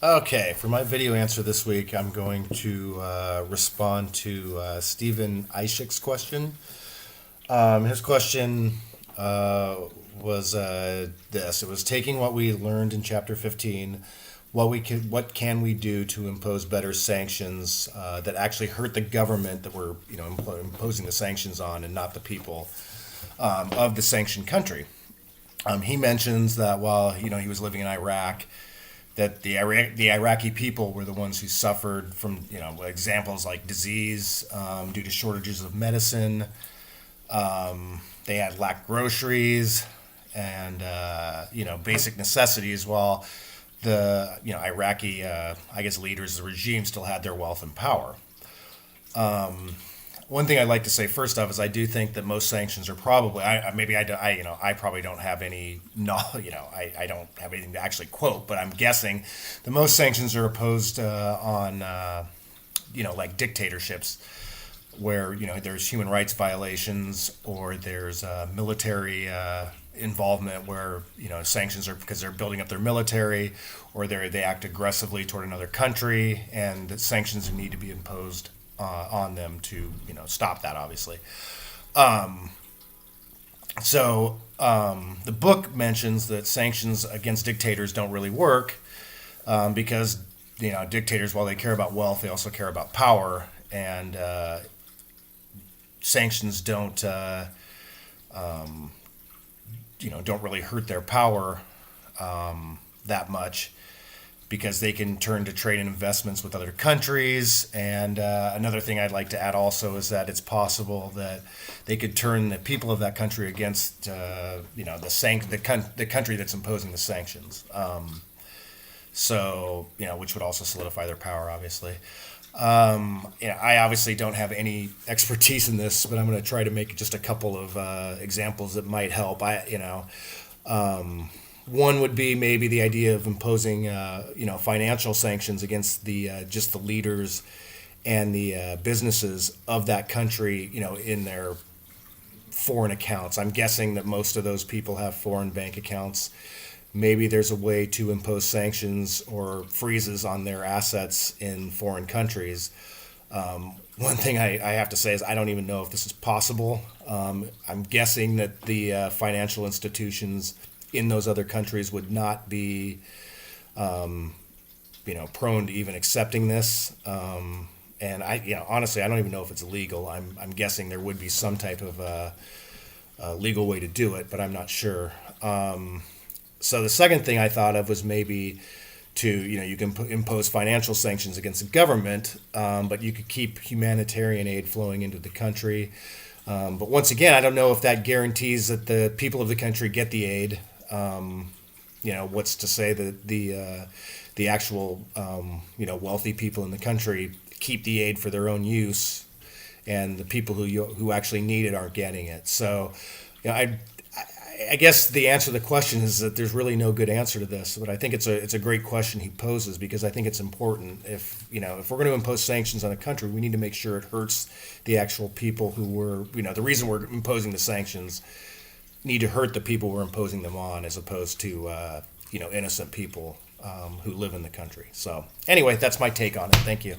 Okay, for my video answer this week, I'm going to respond to Stephen Eichik's question. His question was this: It was taking what we learned in Chapter 15. What can we do to impose better sanctions that actually hurt the government that we're imposing the sanctions on, and not the people of the sanctioned country. He mentions that while he was living in Iraq, that the Iraqi people were the ones who suffered from examples like disease due to shortages of medicine. They had lacked groceries and basic necessities, while the Iraqi I guess leaders, the regime, still had their wealth and power. One thing I'd like to say first off is I do think that most sanctions are probably I probably don't have any no I don't have anything to actually quote, but I'm guessing the most sanctions are opposed on like dictatorships where there's human rights violations, or there's military involvement where sanctions are because they're building up their military, or they act aggressively toward another country, and that sanctions need to be imposed on them to stop that, obviously. The book mentions that sanctions against dictators don't really work because dictators, while they care about wealth, they also care about power, and sanctions don't really hurt their power that much, because they can turn to trade and investments with other countries. And another thing I'd like to add also is that it's possible that they could turn the people of that country against the country that's imposing the sanctions. Which would also solidify their power, obviously. I obviously don't have any expertise in this, but I'm going to try to make just a couple of examples that might help. One would be maybe the idea of imposing, financial sanctions against just the leaders and the businesses of that country, in their foreign accounts. I'm guessing that most of those people have foreign bank accounts. Maybe there's a way to impose sanctions or freezes on their assets in foreign countries. One thing I have to say is I don't even know if this is possible. I'm guessing that the financial institutions in those other countries would not be, prone to even accepting this. And honestly, I don't even know if it's illegal. I'm guessing there would be some type of legal way to do it, but I'm not sure. So the second thing I thought of was maybe you can impose financial sanctions against the government, but you could keep humanitarian aid flowing into the country. But once again, I don't know if that guarantees that the people of the country get the aid. What's to say that the actual wealthy people in the country keep the aid for their own use, and the people who actually need it aren't getting it. So, I guess the answer to the question is that there's really no good answer to this, but I think it's a great question he poses, because I think it's important. If we're going to impose sanctions on a country, we need to make sure it hurts the actual people who were, the reason we're imposing the sanctions need to hurt the people we're imposing them on, as opposed to innocent people who live in the country. So anyway, that's my take on it. Thank you.